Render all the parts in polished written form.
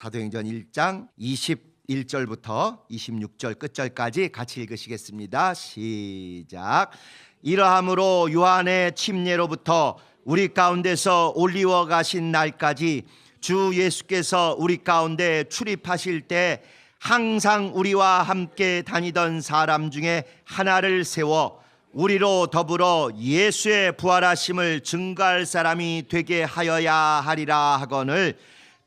사도행전 1장 21절부터 26절 끝절까지 같이 읽으시겠습니다. 시작. 이러함으로 요한의 침례로부터 우리 가운데서 올리워 가신 날까지 주 예수께서 우리 가운데 출입하실 때 항상 우리와 함께 다니던 사람 중에 하나를 세워 우리로 더불어 예수의 부활하심을 증거할 사람이 되게 하여야 하리라 하거늘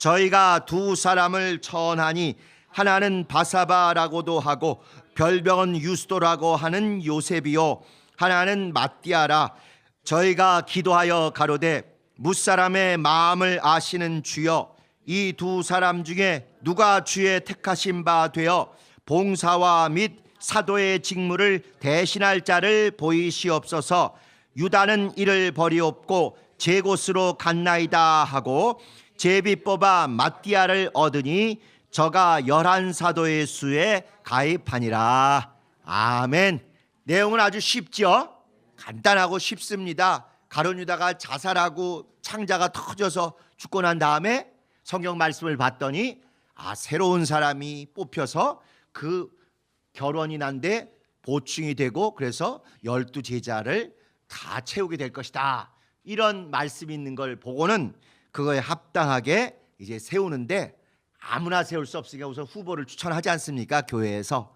저희가 두 사람을 청하니 하나는 바사바라고도 하고 별명은 유스도라고 하는 요셉이요 하나는 마띠아라. 저희가 기도하여 가로되 무사람의 마음을 아시는 주여 이 두 사람 중에 누가 주의 택하신 바 되어 봉사와 및 사도의 직무를 대신할 자를 보이시옵소서. 유다는 이를 버리옵고 제 곳으로 갔나이다 하고 제비 뽑아 마띠아를 얻으니 저가 11사도의 수에 가입하니라. 아멘. 내용은 아주 쉽죠? 간단하고 쉽습니다. 가룟 유다가 자살하고 창자가 터져서 죽고 난 다음에 성경 말씀을 봤더니 새로운 사람이 뽑혀서 그 결혼이 난데 보충이 되고 그래서 12제자를 다 채우게 될 것이다. 이런 말씀이 있는 걸 보고는 그거에 합당하게 이제 세우는데 아무나 세울 수 없으니까 우선 후보를 추천하지 않습니까? 교회에서.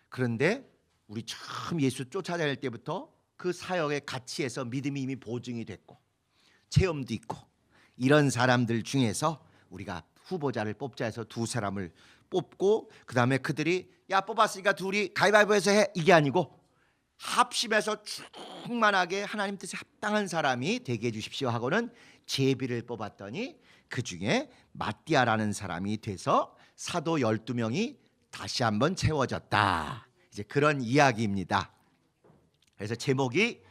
그런데 우리 처음 예수 쫓아다닐 때부터 그 사역에 같이 해서 믿음이 이미 보증이 됐고 체험도 있고 이런 사람들 중에서 우리가 후보자를 뽑자 해서 두 사람을 뽑고 그 다음에 그들이 야 뽑았으니까 둘이 가위바위보해서 해 이게 아니고 합심해서 충만하게 하나님 뜻에 합당한 사람이 되게 해주십시오 하고는 제비를 뽑았더니 그 중에 마띠아라는 사람이 돼서 사도 12명이 다시 한번 채워졌다. 이제 그런 이야기입니다. 그래서 제목이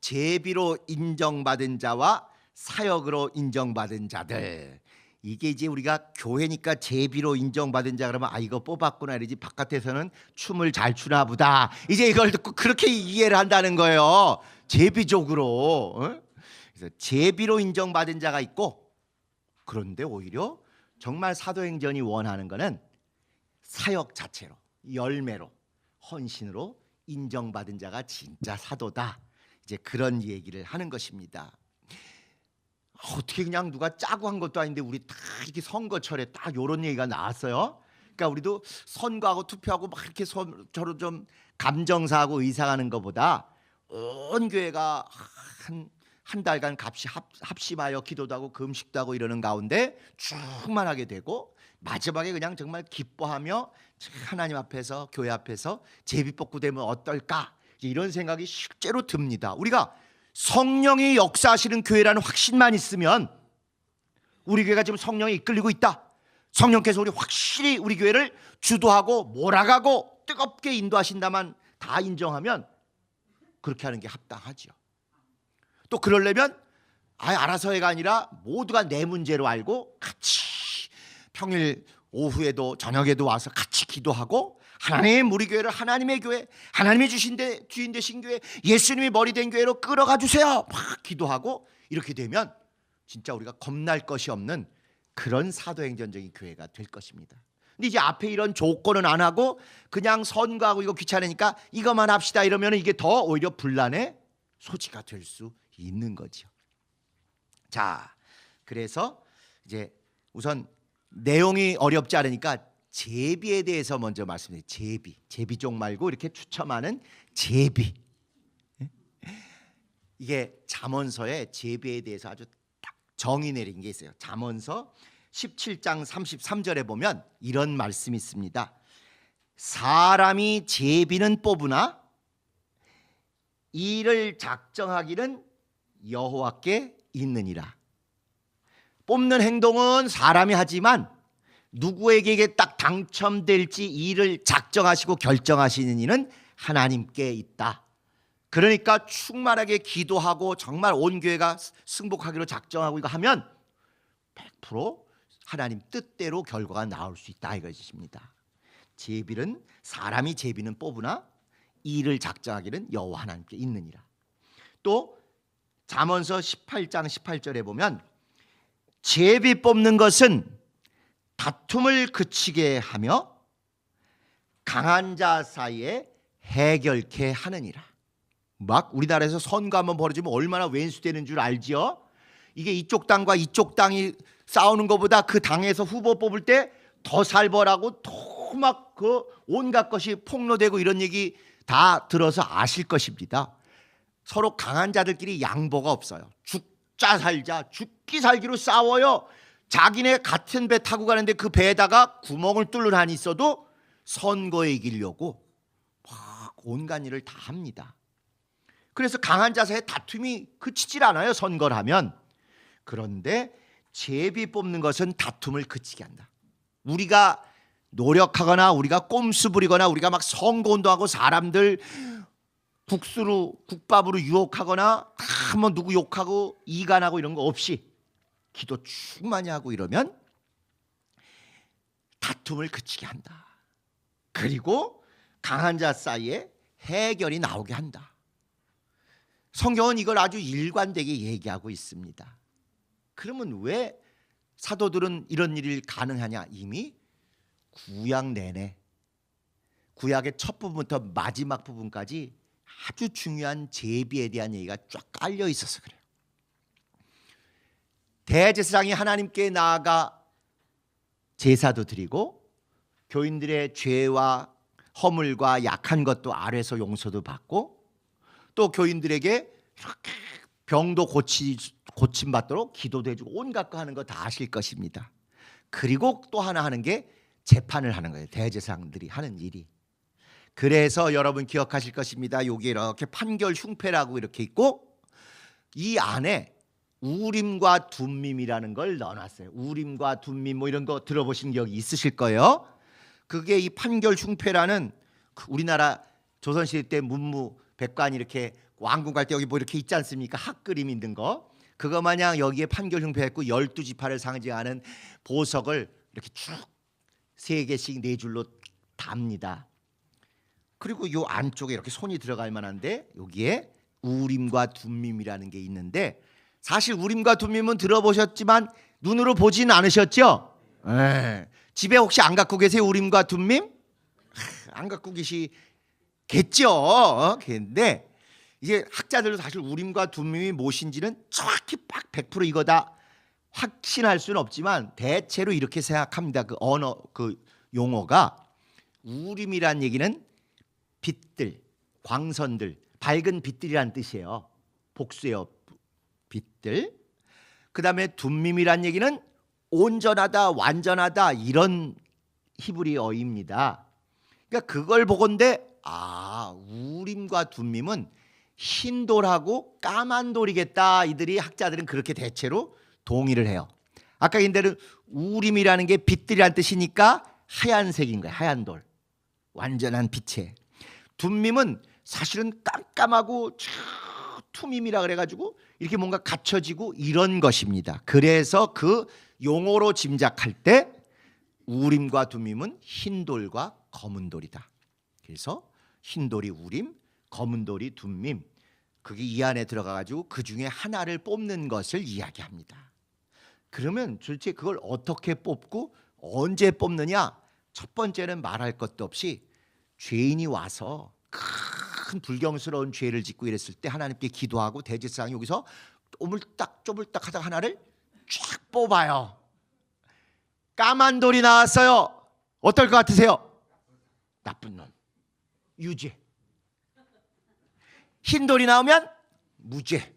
제비로 인정받은 자와 사역으로 인정받은 자들. 이게 이제 우리가 교회니까 제비로 인정받은 자 그러면 이거 뽑았구나 이러지 바깥에서는 춤을 잘 추나 보다 이제 이걸 듣고 그렇게 이해를 한다는 거예요. 제비적으로. 그래서 제비로 인정받은 자가 있고 그런데 오히려 정말 사도행전이 원하는 거는 사역 자체로 열매로 헌신으로 인정받은 자가 진짜 사도다. 이제 그런 얘기를 하는 것입니다. 어떻게 그냥 누가 짜고 한 것도 아닌데 우리 다 이렇게 선거철에 딱 이런 얘기가 나왔어요. 그러니까 우리도 선거하고 투표하고 막 이렇게 서로 좀 감정사하고 의상하는 것보다 온 교회가 한 달간 합심하여 기도도 하고 금식도 하고 이러는 가운데 충만하게 되고 마지막에 그냥 정말 기뻐하며 하나님 앞에서 교회 앞에서 제비 뽑고 되면 어떨까 이런 생각이 실제로 듭니다. 우리가 성령이 역사하시는 교회라는 확신만 있으면 우리 교회가 지금 성령이 이끌리고 있다. 성령께서 우리 확실히 우리 교회를 주도하고 몰아가고 뜨겁게 인도하신다만 다 인정하면 그렇게 하는 게 합당하죠. 또 그러려면 알아서 해가 아니라 모두가 내 문제로 알고 같이 평일 오후에도 저녁에도 와서 같이 기도하고 하나님 우리 교회를 하나님의 교회 하나님이 주인 되신 교회 예수님이 머리 된 교회로 끌어가 주세요 막 기도하고 이렇게 되면 진짜 우리가 겁날 것이 없는 그런 사도행전적인 교회가 될 것입니다. 근데 이제 앞에 이런 조건은 안 하고 그냥 선거하고 이거 귀찮으니까 이것만 합시다 이러면 이게 더 오히려 분란의 소지가 될 수 있는 거죠. 자, 그래서 이제 우선 내용이 어렵지 않으니까 제비에 대해서 먼저 말씀드려요. 제비족 말고 이렇게 추첨하는 제비. 이게 잠언서에 제비에 대해서 아주 딱 정의 내린 게 있어요. 잠언서 17장 33절에 보면 이런 말씀이 있습니다. 사람이 제비는 뽑으나 이를 작정하기는 여호와께 있느니라. 뽑는 행동은 사람이 하지만 누구에게 이게 딱 당첨될지 이를 작정하시고 결정하시는 이는 하나님께 있다. 그러니까 충만하게 기도하고 정말 온 교회가 승복하기로 작정하고 이거 하면 100% 하나님 뜻대로 결과가 나올 수 있다 이것입니다. 사람이 제비는 뽑으나 이를 작정하기는 여호와 하나님께 있느니라. 또 잠언서 18장 18절에 보면 제비 뽑는 것은 다툼을 그치게 하며 강한 자 사이에 해결케 하느니라. 막 우리나라에서 선거 한번 벌어지면 얼마나 왼수되는 줄 알지요? 이게 이쪽 당과 이쪽 당이 싸우는 것보다 그 당에서 후보 뽑을 때 더 살벌하고 더 막 그 온갖 것이 폭로되고 이런 얘기 다 들어서 아실 것입니다. 서로 강한 자들끼리 양보가 없어요. 죽자 살자, 죽기 살기로 싸워요. 자기네 같은 배 타고 가는데 그 배에다가 구멍을 뚫는 한이 있어도 선거에 이기려고 막 온갖 일을 다 합니다. 그래서 강한 자세의 다툼이 그치질 않아요, 선거를 하면. 그런데 제비 뽑는 것은 다툼을 그치게 한다. 우리가 노력하거나 우리가 꼼수 부리거나 우리가 막 선거운동하고 사람들 국밥으로 유혹하거나 한번 누구 욕하고 이간하고 이런 거 없이 기도 충만히 하고 이러면 다툼을 그치게 한다. 그리고 강한 자 사이에 해결이 나오게 한다. 성경은 이걸 아주 일관되게 얘기하고 있습니다. 그러면 왜 사도들은 이런 일이 가능하냐? 이미 구약 내내, 구약의 첫 부분부터 마지막 부분까지 아주 중요한 제비에 대한 얘기가 쫙 깔려 있어서 그래요. 대제사장이 하나님께 나아가 제사도 드리고 교인들의 죄와 허물과 약한 것도 아뢰서 용서도 받고 또 교인들에게 이렇게 병도 고침받도록 기도도 해주고 온갖 거 하는 거 다 아실 것입니다. 그리고 또 하나 하는 게 재판을 하는 거예요. 대제사장들이 하는 일이. 그래서 여러분 기억하실 것입니다. 여기 이렇게 판결 흉패라고 이렇게 있고 이 안에 우림과 둠밈이라는 걸 넣어놨어요. 우림과 둠밈 뭐 이런 거 들어보신 기억이 있으실 거예요. 그게 이 판결 흉패라는 우리나라 조선시대 때 문무 백관이 이렇게 왕궁 갈 때 여기 뭐 이렇게 있지 않습니까? 학그림 있는 거. 그거 마냥 여기에 판결 흉패했고 12지파를 상징하는 보석을 이렇게 쭉 3개씩 4줄로 답니다. 그리고 요 안쪽에 이렇게 손이 들어갈 만한데 여기에 우림과 둠밈이라는 게 있는데 사실 우림과 둠밈은 들어보셨지만 눈으로 보진 않으셨죠? 집에 혹시 안 갖고 계세요? 우림과 둠밈? 안 갖고 계시겠죠? 근데 이제 학자들도 사실 우림과 둠밈이 무엇인지는 정확히 딱 100% 이거다 확신할 수는 없지만 대체로 이렇게 생각합니다. 그 언어 그 용어가 우림이란 얘기는 빛들, 광선들, 밝은 빛들이란 뜻이에요. 복수예요. 빛들. 그다음에 둠밈이란 얘기는 온전하다, 완전하다 이런 히브리어입니다. 그러니까 그걸 보건대 우림과 둠밈은 흰 돌하고 까만 돌이겠다. 이들이 학자들은 그렇게 대체로 동의를 해요. 아까 인데는 우림이라는 게 빛들이란 뜻이니까 하얀색인 거예요. 하얀 돌. 완전한 빛에. 둠밈은 사실은 깜깜하고 투밈이라 그래가지고 이렇게 뭔가 갖춰지고 이런 것입니다. 그래서 그 용어로 짐작할 때 우림과 둠밈은 흰 돌과 검은 돌이다. 그래서 흰 돌이 우림, 검은 돌이 둠밈. 그게 이 안에 들어가가지고 그 중에 하나를 뽑는 것을 이야기합니다. 그러면 도대체 그걸 어떻게 뽑고 언제 뽑느냐? 첫 번째는 말할 것도 없이 죄인이 와서 큰 불경스러운 죄를 짓고 이랬을 때 하나님께 기도하고 대제사장이 여기서 쪼물딱 하다가 하나를 쫙 뽑아요. 까만 돌이 나왔어요. 어떨 것 같으세요? 나쁜 놈, 유죄. 흰 돌이 나오면 무죄,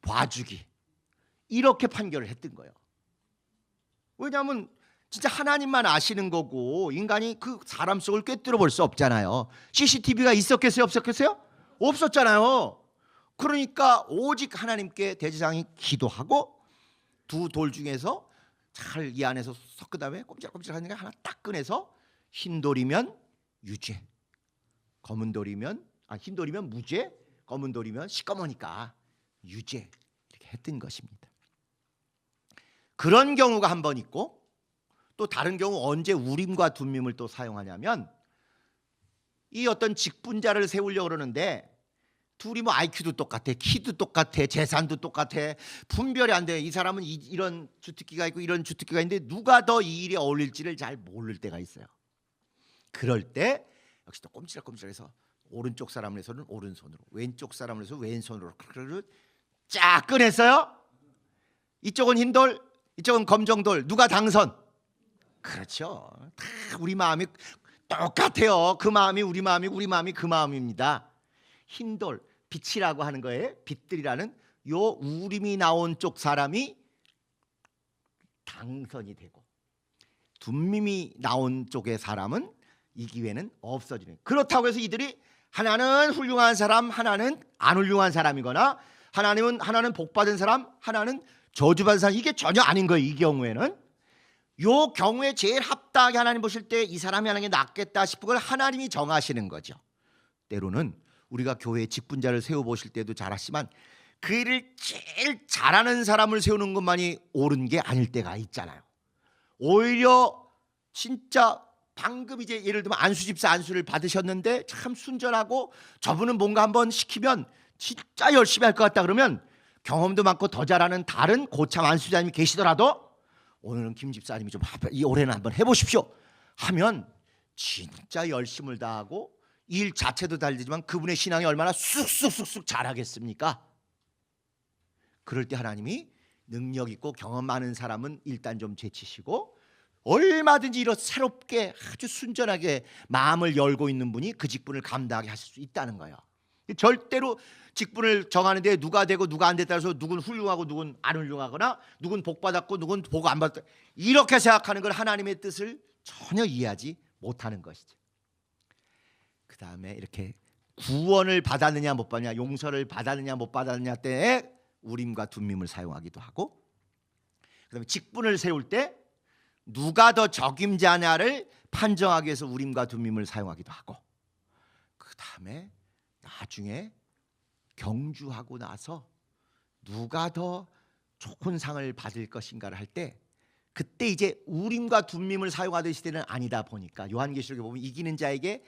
봐주기. 이렇게 판결을 했던 거예요. 왜냐하면 진짜 하나님만 아시는 거고 인간이 그 사람 속을 꿰뚫어 볼 수 없잖아요. CCTV가 있었겠어요? 없었겠어요? 없었잖아요. 그러니까 오직 하나님께 대제사장이 기도하고 두 돌 중에서 잘 이 안에서 섞은 다음에 꼼짝꼼짝 하니까 하나 딱 꺼내서 흰 돌이면 유죄, 검은 돌이면 흰 돌이면 무죄, 검은 돌이면 시꺼머니까 유죄 이렇게 했던 것입니다. 그런 경우가 한 번 있고 또 다른 경우 언제 우림과 둠밈을 또 사용하냐면 이 어떤 직분자를 세우려고 그러는데 둘이 뭐 IQ도 똑같아, 키도 똑같아, 재산도 똑같아, 분별이 안 돼. 이 사람은 이런 주특기가 있고 이런 주특기가 있는데 누가 더 이 일에 어울릴지를 잘 모를 때가 있어요. 그럴 때 역시 또 꼼지락꼼지락해서 오른쪽 사람을 해서는 오른손으로, 왼쪽 사람을 해서 왼손으로 쫙 꺼냈어요. 이쪽은 흰돌, 이쪽은 검정돌. 누가 당선? 그렇죠. 다 우리 마음이 똑같아요. 그 마음이 우리 마음이, 우리 마음이 그 마음입니다. 흰돌, 빛이라고 하는 거예요. 빛들이라는 요 우림이 나온 쪽 사람이 당선이 되고, 둠밈이 나온 쪽의 사람은 이 기회는 없어지는. 그렇다고 해서 이들이 하나는 훌륭한 사람, 하나는 안 훌륭한 사람이거나, 하나는 복받은 사람, 하나는 저주받은 사람, 이게 전혀 아닌 거예요. 이 경우에는 요 경우에 제일 합당하게 하나님 보실 때 이 사람이 하는 게 낫겠다 싶은 걸 하나님이 정하시는 거죠. 때로는 우리가 교회에 직분자를 세워보실 때도 잘 아시지만 그 일을 제일 잘하는 사람을 세우는 것만이 옳은 게 아닐 때가 있잖아요. 오히려 진짜 방금 이제 예를 들면 안수 집사 안수를 받으셨는데 참 순전하고 저분은 뭔가 한번 시키면 진짜 열심히 할 것 같다 그러면 경험도 많고 더 잘하는 다른 고참 안수자님이 계시더라도 오늘은 김 집사님이 좀 이 올해는 한번 해보십시오 하면 진짜 열심을 다하고 일 자체도 다르지만 그분의 신앙이 얼마나 쑥쑥쑥쑥 잘하겠습니까? 그럴 때 하나님이 능력 있고 경험 많은 사람은 일단 좀 제치시고 얼마든지 이렇게 새롭게 아주 순전하게 마음을 열고 있는 분이 그 직분을 감당하게 하실 수 있다는 거예요. 절대로 직분을 정하는데 누가 되고 누가 안 됐다 해서 누군 훌륭하고 누군 안 훌륭하거나 누군 복 받았고 누군 복 안 받았다 이렇게 생각하는 걸 하나님의 뜻을 전혀 이해하지 못하는 것이죠. 그 다음에 이렇게 구원을 받았느냐 못 받느냐, 용서를 받았느냐 못 받았느냐 때에 우림과 둠밈을 사용하기도 하고, 그 다음에 직분을 세울 때 누가 더 적임자냐를 판정하기 위해서 우림과 둠밈을 사용하기도 하고, 그 다음에 나중에 경주하고 나서 누가 더 좋은 상을 받을 것인가를 할 때 그때 이제 우림과 둠밈을 사용하던 시대는 아니다 보니까 요한계시록에 보면 이기는 자에게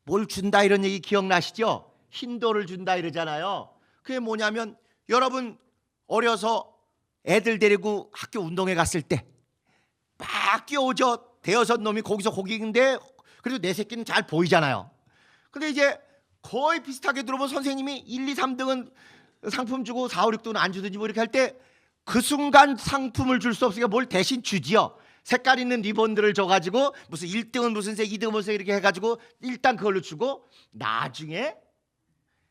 뭘 준다 이런 얘기 기억나시죠? 흰돌을 준다 이러잖아요. 그게 뭐냐면 여러분 어려서 애들 데리고 학교 운동회 갔을 때 막 뛰어오죠. 대여섯 놈이 거기서 거기인데 그래도 내 새끼는 잘 보이잖아요. 근데 이제 거의 비슷하게 들어보면 선생님이 1, 2, 3등은 상품 주고 4, 5, 6등은 안 주든지 뭐 이렇게 할 때 그 순간 상품을 줄 수 없으니까 뭘 대신 주지요. 색깔 있는 리본들을 줘가지고 무슨 1등은 무슨 색, 2등은 무슨 색 이렇게 해가지고 일단 그걸로 주고 나중에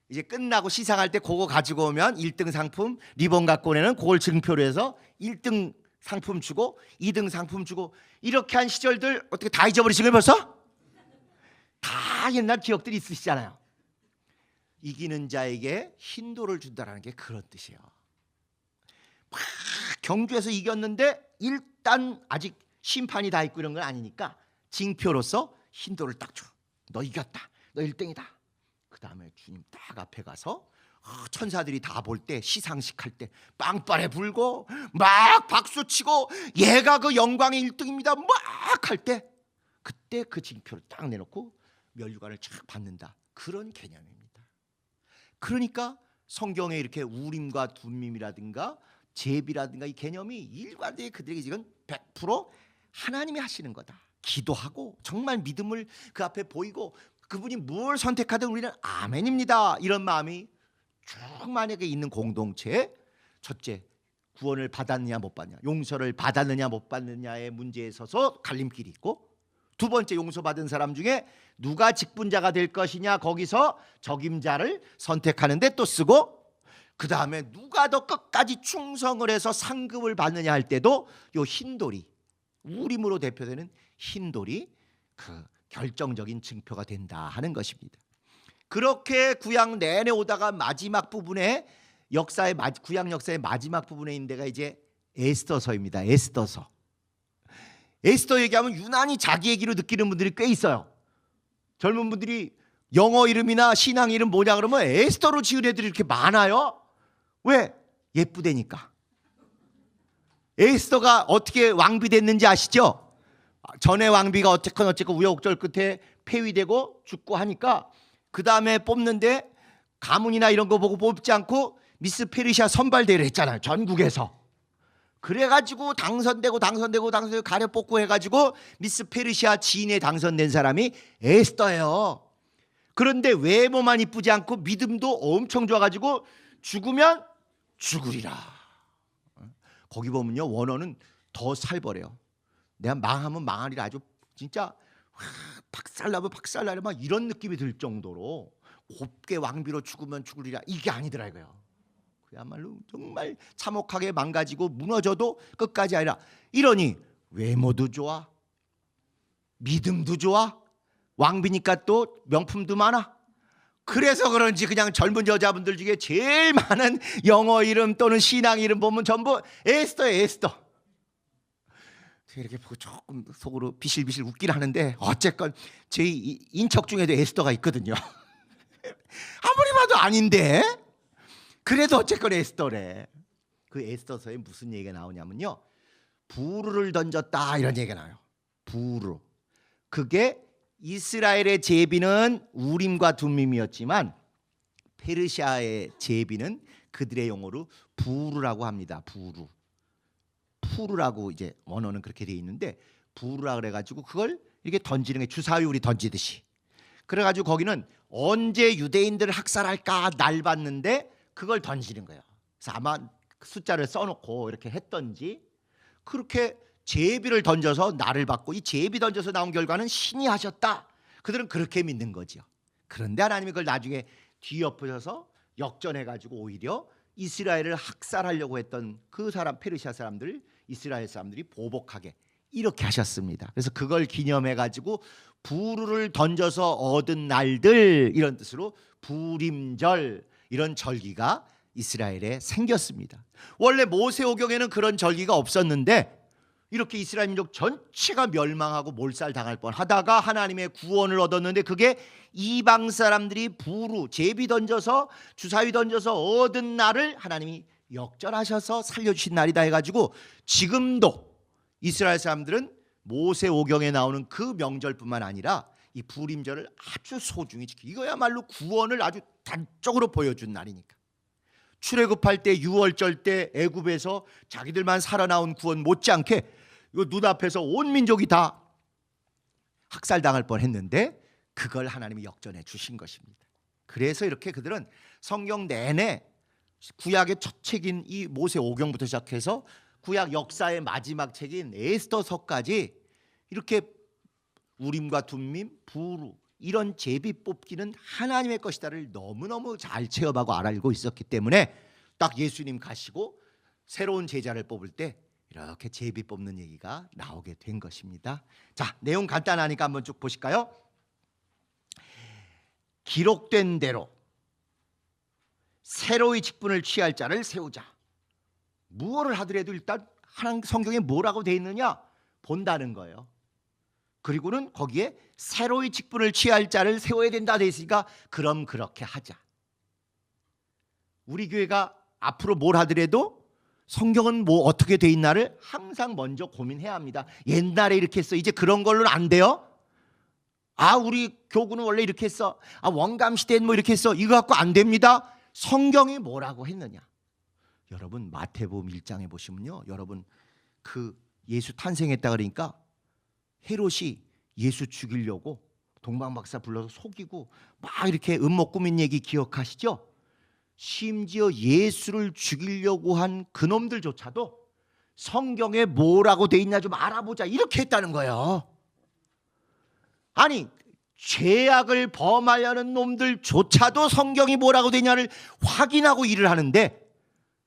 이제 끝나고 시상할 때 그거 가지고 오면 1등 상품 리본 갖고 오면은 그걸 증표로 해서 1등 상품 주고 2등 상품 주고 이렇게 한 시절들 어떻게 다 잊어버리신 거예요 벌써? 다 옛날 기억들이 있으시잖아요. 이기는 자에게 흰돌을 준다라는 게 그런 뜻이에요. 막 경주에서 이겼는데 일단 아직 심판이 다 있고 이런 건 아니니까 징표로서 흰돌을 딱 줘. 너 이겼다. 너 1등이다. 그 다음에 주님 딱 앞에 가서 천사들이 다 볼 때 시상식 할 때 빵빠레 불고 막 박수치고 얘가 그 영광의 1등입니다 막 할 때 그때 그 징표를 딱 내놓고 면류관을 착 받는다. 그런 개념입니다. 그러니까 성경에 이렇게 우림과 둠밈이라든가 제비라든가 이 개념이 일관되게 그들에게 지금 100% 하나님이 하시는 거다. 기도하고 정말 믿음을 그 앞에 보이고 그분이 뭘 선택하든 우리는 아멘입니다. 이런 마음이 쭉 만약에 있는 공동체에 첫째 구원을 받았느냐 못 받느냐, 용서를 받았느냐 못 받느냐의 문제에 있어서 갈림길이 있고, 두 번째 용서받은 사람 중에 누가 직분자가 될 것이냐 거기서 적임자를 선택하는데 또 쓰고, 그 다음에 누가 더 끝까지 충성을 해서 상급을 받느냐 할 때도 요 흰돌이 우림으로 대표되는 흰돌이 그 결정적인 증표가 된다 하는 것입니다. 그렇게 구약 내내 오다가 마지막 부분에 구약 역사의 마지막 부분에 있는 데가 이제 에스더서입니다. 에스더 얘기하면 유난히 자기 얘기로 느끼는 분들이 꽤 있어요. 젊은 분들이 영어 이름이나 신앙 이름 뭐냐 그러면 에스더로 지은 애들이 이렇게 많아요. 왜? 예쁘다니까. 에스더가 어떻게 왕비됐는지 아시죠? 전에 왕비가 어쨌건 우여곡절 끝에 폐위되고 죽고 하니까 그 다음에 뽑는데 가문이나 이런 거 보고 뽑지 않고 미스 페르시아 선발대회를 했잖아요, 전국에서. 그래가지고 당선되고 가려 뽑고 해가지고 미스 페르시아 진에 당선된 사람이 에스더예요. 그런데 외모만 이쁘지 않고 믿음도 엄청 좋아가지고 죽으면 죽으리라. 거기 보면요, 원어는 더 살벌해요. 내가 망하면 망하리라. 아주 진짜 박살나면 박살나려 막 이런 느낌이 들 정도로 곱게 왕비로 죽으면 죽으리라, 이게 아니더라 이거요. 그야말로 정말 참혹하게 망가지고 무너져도 끝까지 아니라, 이러니 외모도 좋아, 믿음도 좋아, 왕비니까 또 명품도 많아. 그래서 그런지 그냥 젊은 여자분들 중에 제일 많은 영어 이름 또는 신앙 이름 보면 전부 에스더예요, 에스더. 이렇게 보고 조금 속으로 비실비실 웃긴 하는데, 어쨌건 제 인척 중에도 에스더가 있거든요. 아무리 봐도 아닌데 그래도 어쨌건 에스더래. 그 에스더서에 무슨 얘기가 나오냐면요, 부르를 던졌다 이런 얘기가 나와요. 부르. 그게 이스라엘의 제비는 우림과 둠밈이었지만 페르시아의 제비는 그들의 용어로 부르라고 합니다. 부르. 푸르라고 이제 원어는 그렇게 돼 있는데, 부르라 그래가지고 그걸 이렇게 던지는 게 주사위 우리 던지듯이. 그래가지고 거기는 언제 유대인들을 학살할까 날봤는데 그걸 던지는 거예요. 그래서 아마 숫자를 써놓고 이렇게 했던지, 그렇게 제비를 던져서 날을 받고, 이 제비 던져서 나온 결과는 신이 하셨다. 그들은 그렇게 믿는 거죠. 그런데 하나님이 그걸 나중에 뒤엎으셔서 역전해가지고 오히려 이스라엘을 학살하려고 했던 그 사람, 페르시아 사람들, 이스라엘 사람들이 보복하게 이렇게 하셨습니다. 그래서 그걸 기념해가지고 부르를 던져서 얻은 날들, 이런 뜻으로 부림절, 이런 절기가 이스라엘에 생겼습니다. 원래 모세오경에는 그런 절기가 없었는데 이렇게 이스라엘 민족 전체가 멸망하고 몰살당할 뻔하다가 하나님의 구원을 얻었는데, 그게 이방 사람들이 부르, 제비 던져서 주사위 던져서 얻은 날을 하나님이 역전하셔서 살려주신 날이다 해가지고 지금도 이스라엘 사람들은 모세오경에 나오는 그 명절뿐만 아니라 이 부림절을 아주 소중히 지키고, 이거야말로 구원을 아주 단적으로 보여준 날이니까. 출애굽할 때, 유월절 때 애굽에서 자기들만 살아나온 구원 못지않게 이거 눈앞에서 온 민족이 다 학살당할 뻔했는데 그걸 하나님이 역전해 주신 것입니다. 그래서 이렇게 그들은 성경 내내 구약의 첫 책인 이 모세오경부터 시작해서 구약 역사의 마지막 책인 에스더서까지 이렇게 우림과 둠밈, 부르, 이런 제비 뽑기는 하나님의 것이다를 너무너무 잘 체험하고 알고 있었기 때문에 딱 예수님 가시고 새로운 제자를 뽑을 때 이렇게 제비 뽑는 얘기가 나오게 된 것입니다. 자, 내용 간단하니까 한번 쭉 보실까요? 기록된 대로 새로이 직분을 취할 자를 세우자. 무엇을 하더라도 일단 하나님 성경에 뭐라고 돼 있느냐 본다는 거예요. 그리고는 거기에 새로이 직분을 취할 자를 세워야 된다 돼 있으니까 그럼 그렇게 하자. 우리 교회가 앞으로 뭘 하더라도 성경은 뭐 어떻게 돼 있나를 항상 먼저 고민해야 합니다. 옛날에 이렇게 했어, 이제 그런 걸로는 안 돼요. 아, 우리 교구는 원래 이렇게 했어, 아, 원감 시대는 뭐 이렇게 했어, 이거 갖고 안 됩니다. 성경이 뭐라고 했느냐. 여러분 마태복음 1장에 보시면요, 여러분 그 예수 탄생했다 그러니까 헤롯이 예수 죽이려고 동방박사 불러서 속이고 막 이렇게 음모 꾸민 얘기 기억하시죠? 심지어 예수를 죽이려고 한 그놈들조차도 성경에 뭐라고 돼 있나 좀 알아보자 이렇게 했다는 거예요. 아니, 죄악을 범하려는 놈들조차도 성경이 뭐라고 되냐를 확인하고 일을 하는데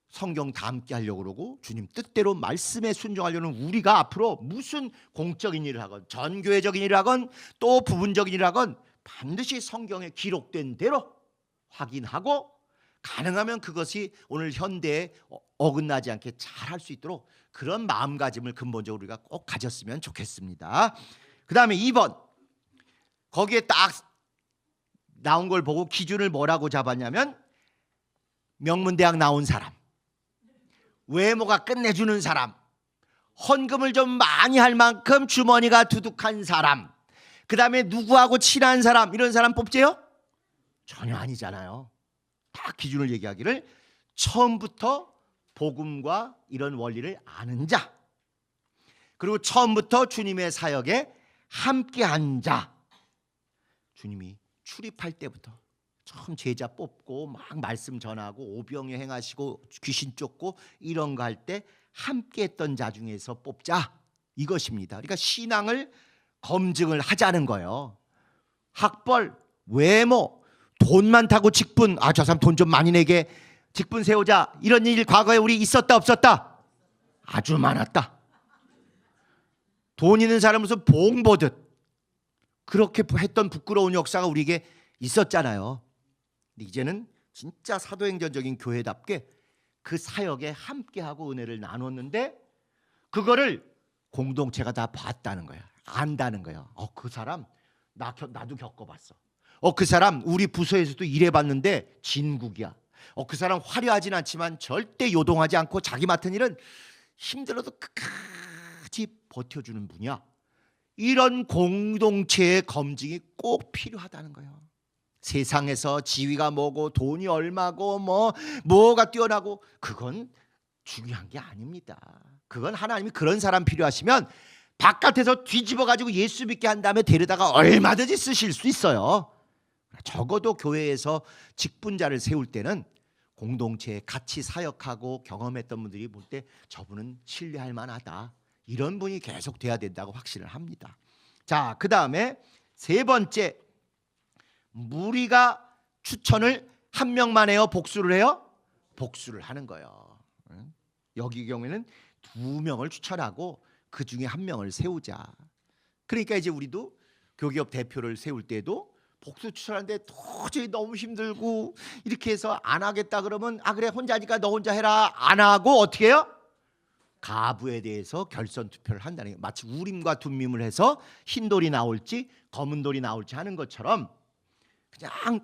성경 다 함께 하려고 그러고 주님 뜻대로 말씀에 순종하려는 우리가 앞으로 무슨 공적인 일을 하건 전교회적인 일을 하건 또 부분적인 일을 하건 반드시 성경에 기록된 대로 확인하고 가능하면 그것이 오늘 현대에 어긋나지 않게 잘 할 수 있도록 그런 마음가짐을 근본적으로 우리가 꼭 가졌으면 좋겠습니다. 그 다음에 2번, 거기에 딱 나온 걸 보고 기준을 뭐라고 잡았냐면 명문대학 나온 사람, 외모가 끝내주는 사람, 헌금을 좀 많이 할 만큼 주머니가 두둑한 사람, 그 다음에 누구하고 친한 사람, 이런 사람 뽑지요? 전혀 아니잖아요. 다 기준을 얘기하기를 처음부터 복음과 이런 원리를 아는 자, 그리고 처음부터 주님의 사역에 함께한 자. 주님이 출입할 때부터 처음 제자 뽑고 막 말씀 전하고 오병이어 행하시고 귀신 쫓고 이런 거 할 때 함께했던 자 중에서 뽑자, 이것입니다. 그러니까 신앙을 검증을 하자는 거예요. 학벌, 외모, 돈 많다고 직분, 저 사람 돈 좀 많이 내게 직분 세우자, 이런 일 과거에 우리 있었다 없었다? 아주 많았다. 돈 있는 사람 무슨 봉 보듯 그렇게 했던 부끄러운 역사가 우리에게 있었잖아요. 근데 이제는 진짜 사도행전적인 교회답게 그 사역에 함께하고 은혜를 나눴는데 그거를 공동체가 다 봤다는 거야. 안다는 거야. 그 사람 나도 겪어봤어. 그 사람 우리 부서에서도 일해봤는데 진국이야. 그 사람 화려하진 않지만 절대 요동하지 않고 자기 맡은 일은 힘들어도 끝까지 버텨주는 분이야. 이런 공동체의 검증이 꼭 필요하다는 거예요. 세상에서 지위가 뭐고 돈이 얼마고 뭐가 뛰어나고 그건 중요한 게 아닙니다. 그건 하나님이 그런 사람 필요하시면 바깥에서 뒤집어 가지고 예수 믿게 한 다음에 데려다가 얼마든지 쓰실 수 있어요. 적어도 교회에서 직분자를 세울 때는 공동체에 같이 사역하고 경험했던 분들이 볼 때 저분은 신뢰할 만하다, 이런 분이 계속 돼야 된다고 확신을 합니다. 자, 그 다음에 세 번째, 무리가 추천을 한 명만 해요, 복수를 해요? 복수를 하는 거예요. 여기 경우에는 두 명을 추천하고 그 중에 한 명을 세우자. 그러니까 이제 우리도 교기업 대표를 세울 때도 복수 추천하는데 도저히 너무 힘들고 이렇게 해서 안 하겠다 그러면 그래 혼자니까 너 혼자 해라, 안 하고 어떻게 해요? 가부에 대해서 결선 투표를 한다는 게, 마치 우림과 둠밈을 해서 흰 돌이 나올지 검은 돌이 나올지 하는 것처럼 그냥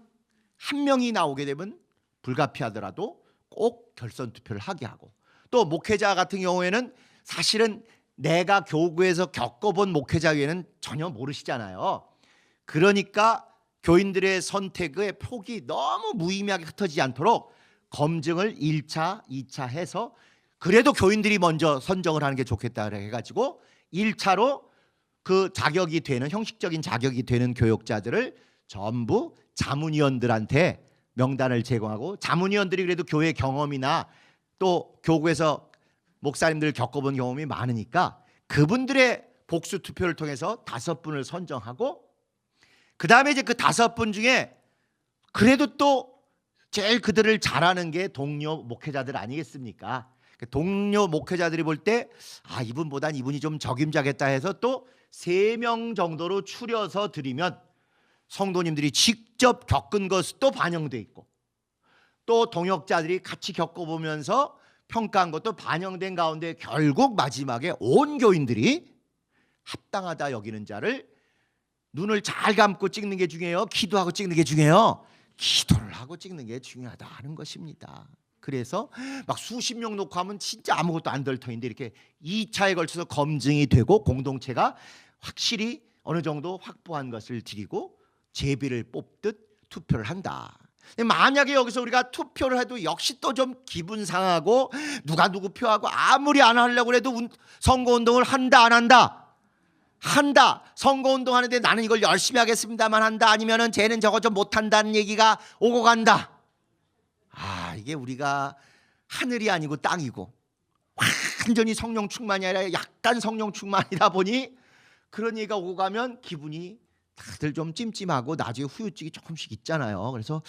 한 명이 나오게 되면 불가피하더라도 꼭 결선 투표를 하게 하고, 또 목회자 같은 경우에는 사실은 내가 교구에서 겪어본 목회자 외에는 전혀 모르시잖아요. 그러니까 교인들의 선택의 폭이 너무 무의미하게 흩어지지 않도록 검증을 1차, 2차 해서 그래도 교인들이 먼저 선정을 하는 게 좋겠다 해가지고 1차로 그 자격이 되는, 형식적인 자격이 되는 교역자들을 전부 자문위원들한테 명단을 제공하고, 자문위원들이 그래도 교회 경험이나 또 교구에서 목사님들 겪어본 경험이 많으니까 그분들의 복수 투표를 통해서 5분을 선정하고, 그 다음에 이제 그 5분 중에 그래도 또 제일 그들을 잘하는 게 동료 목회자들 아니겠습니까? 동료 목회자들이 볼 때 이분보단 이분이 좀 적임자겠다 해서 또 3명 정도로 추려서 드리면 성도님들이 직접 겪은 것도 반영돼 있고, 또 동역자들이 같이 겪어보면서 평가한 것도 반영된 가운데 결국 마지막에 온 교인들이 합당하다 여기는 자를 눈을 잘 감고 찍는 게 중요해요, 기도하고 찍는 게 중요해요? 기도를 하고 찍는 게 중요하다 하는 것입니다. 그래서 막 수십 명 놓고 하면 진짜 아무것도 안 될 터인데 이렇게 2차에 걸쳐서 검증이 되고 공동체가 확실히 어느 정도 확보한 것을 드리고 제비를 뽑듯 투표를 한다. 만약에 여기서 우리가 투표를 해도 역시 또 좀 기분 상하고 누가 누구 표하고 아무리 안 하려고 해도 선거운동을 한다 안 한다? 한다. 선거운동 하는데 나는 이걸 열심히 하겠습니다만 한다, 아니면은 쟤는 저거 좀 못한다는 얘기가 오고 간다. 이게 우리가 하늘이 아니고 땅이고 완전히 성령 충만이 아니라 약간 성령 충만이다 보니 그런 얘기가 오고 가면 기분이 다들 좀 찜찜하고 나중에 후유증이 조금씩 있잖아요. 그래서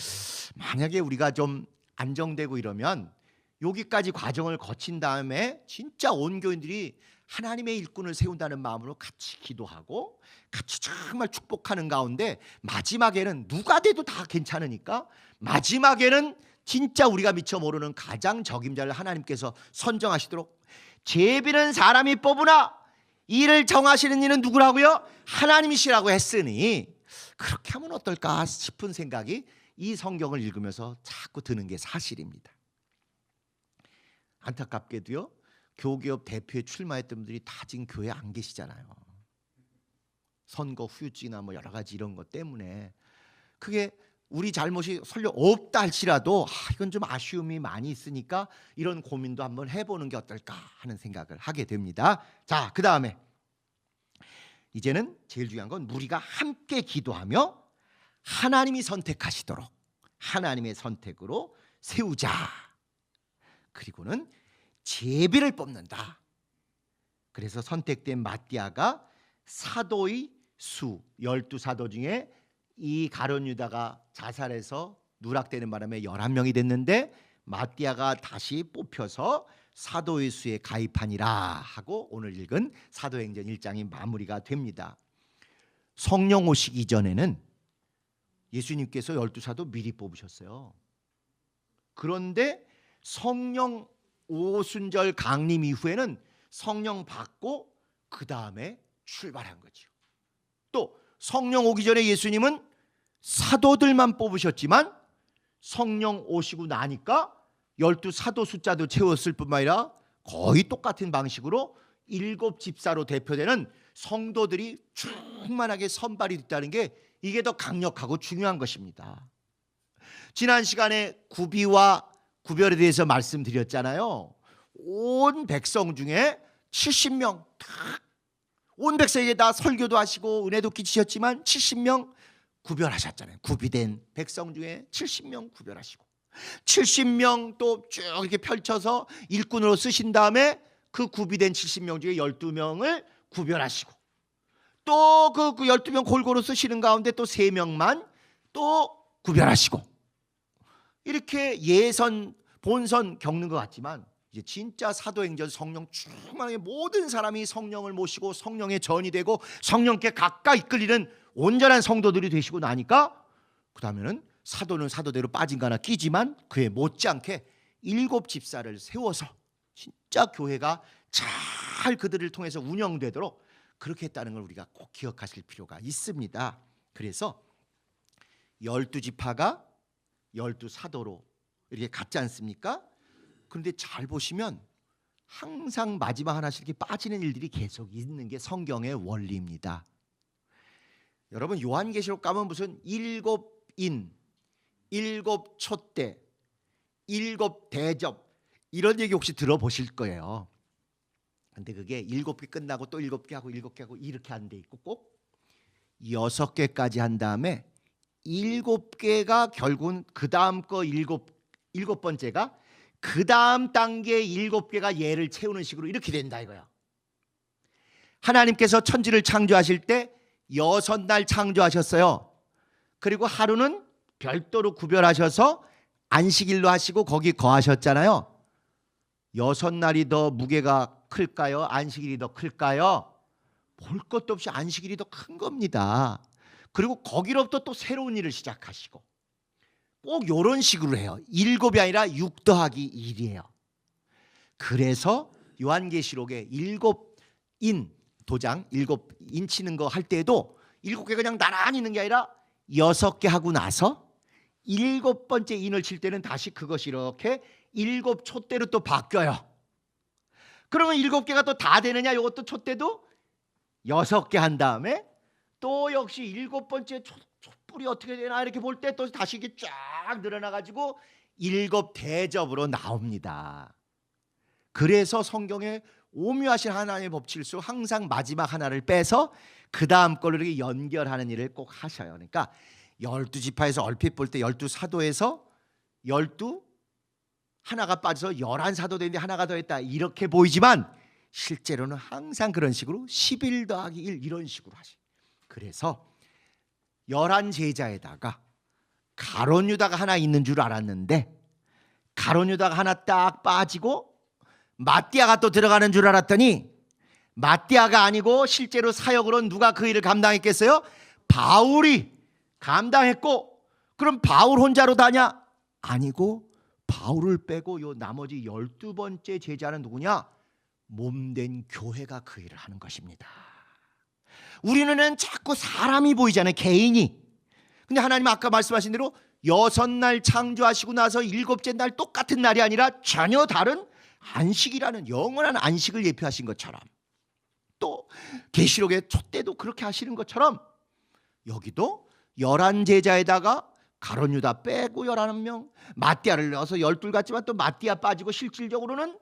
만약에 우리가 좀 안정되고 이러면 여기까지 과정을 거친 다음에 진짜 온 교인들이 하나님의 일꾼을 세운다는 마음으로 같이 기도하고 같이 정말 축복하는 가운데 마지막에는 누가 돼도 다 괜찮으니까 마지막에는 진짜 우리가 미처 모르는 가장 적임자를 하나님께서 선정하시도록, 제비는 사람이 뽑으나 이를 정하시는 이는 누구라고요? 하나님이시라고 했으니 그렇게 하면 어떨까 싶은 생각이 이 성경을 읽으면서 자꾸 드는 게 사실입니다. 안타깝게도요, 교기업 대표에 출마했던 분들이 다 지금 교회에 안 계시잖아요. 선거 후유증이나 여러 가지 이런 것 때문에. 그게 우리 잘못이 설령 없다 할지라도 이건 좀 아쉬움이 많이 있으니까 이런 고민도 한번 해보는 게 어떨까 하는 생각을 하게 됩니다. 자, 그 다음에 이제는 제일 중요한 건 우리가 함께 기도하며 하나님이 선택하시도록 하나님의 선택으로 세우자. 그리고는 제비를 뽑는다. 그래서 선택된 마띠아가 사도의 수 12사도 중에 이 가룟 유다가 자살해서 누락되는 바람에 11명이 됐는데 마띠아가 다시 뽑혀서 사도의 수에 가입하니라 하고 오늘 읽은 사도행전 1장이 마무리가 됩니다. 성령 오시기 이전에는 예수님께서 12사도 미리 뽑으셨어요. 그런데 성령 오순절 강림 이후에는 성령 받고 그 다음에 출발한 거죠. 또 성령 오기 전에 예수님은 사도들만 뽑으셨지만 성령 오시고 나니까 12사도 숫자도 채웠을 뿐만 아니라 거의 똑같은 방식으로 7집사로 대표되는 성도들이 충만하게 선발이 됐다는 게 이게 더 강력하고 중요한 것입니다. 지난 시간에 구비와 구별에 대해서 말씀드렸잖아요. 온 백성 중에 70명 온 백성에게 다 설교도 하시고 은혜도 끼치셨지만 70명 구별하셨잖아요. 구비된 백성 중에 70명 구별하시고 70명 또 쭉 이렇게 펼쳐서 일꾼으로 쓰신 다음에 그 구비된 70명 중에 12명을 구별하시고 또 그 12명 골고루 쓰시는 가운데 또 3명만 또 구별하시고 이렇게 예선 본선 겪는 것 같지만 이제 진짜 사도행전 성령 충만하게 모든 사람이 성령을 모시고 성령의 전이 되고 성령께 가까이 이끌리는 온전한 성도들이 되시고 나니까 그 다음에는 사도는 사도대로 빠진 거 하나 끼지만 그에 못지않게 7집사를 세워서 진짜 교회가 잘 그들을 통해서 운영되도록 그렇게 했다는 걸 우리가 꼭 기억하실 필요가 있습니다. 그래서 12지파가 12사도로 이렇게 갔지 않습니까? 그런데 잘 보시면 항상 마지막 하나씩 이렇게 빠지는 일들이 계속 있는 게 성경의 원리입니다. 여러분 요한계시록 가면 무슨 7인, 7촛대, 7대접 이런 얘기 혹시 들어보실 거예요. 근데 그게 7개 끝나고 또 7개 하고 7개 하고 이렇게 안 돼 있고 꼭 6개까지 한 다음에 7개가 결국은 그 다음 거 일곱 번째가 그 다음 단계 7개가 얘를 채우는 식으로 이렇게 된다 이거야. 하나님께서 천지를 창조하실 때 6날 창조하셨어요. 그리고 하루는 별도로 구별하셔서 안식일로 하시고 거기 거하셨잖아요. 6날이 더 무게가 클까요? 안식일이 더 클까요? 볼 것도 없이 안식일이 더 큰 겁니다. 그리고 거기로부터 또 새로운 일을 시작하시고 꼭 이런 식으로 해요. 7이 아니라 6 더하기 1이에요. 그래서 요한계시록에 7인 도장 7인 치는 거 할 때에도 7개 그냥 나란히 있는 게 아니라 6개 하고 나서 7번째 인을 칠 때는 다시 그것이 이렇게 7촛대로 또 바뀌어요. 그러면 7개가 또 다 되느냐? 이것도 촛대도 6개 한 다음에 또 역시 7번째 촛불이 어떻게 되나 이렇게 볼 때 또 다시 이게 쫙 늘어나가지고 7대접으로 나옵니다. 그래서 성경에 오묘하신 하나님의 법칙을 쓰고 항상 마지막 하나를 빼서 그 다음 걸로 이렇게 연결하는 일을 꼭 하셔요. 그러니까 12지파에서 얼핏 볼 때 12사도에서 12 하나가 빠져서 11사도 되는데 하나가 더 했다 이렇게 보이지만 실제로는 항상 그런 식으로 11 더하기 1 이런 식으로 하시. 그래서 11제자에다가 가룟 유다가 하나 있는 줄 알았는데 가룟 유다가 하나 딱 빠지고 마띠아가 또 들어가는 줄 알았더니 마띠아가 아니고 실제로 사역으로 누가 그 일을 감당했겠어요? 바울이 감당했고 그럼 바울 혼자로 다냐? 아니고 바울을 빼고 요 나머지 12번째 제자는 누구냐? 몸된 교회가 그 일을 하는 것입니다. 우리는 자꾸 사람이 보이잖아요. 개인이. 근데 하나님 아까 말씀하신 대로 6날 창조하시고 나서 7째 날 똑같은 날이 아니라 전혀 다른 안식이라는 영원한 안식을 예표하신 것처럼 또 계시록의 촛대도 그렇게 하시는 것처럼 여기도 11제자에다가 가룟 유다 빼고 11명, 마띠아를 넣어서 12 같지만 또 마띠아 빠지고 실질적으로는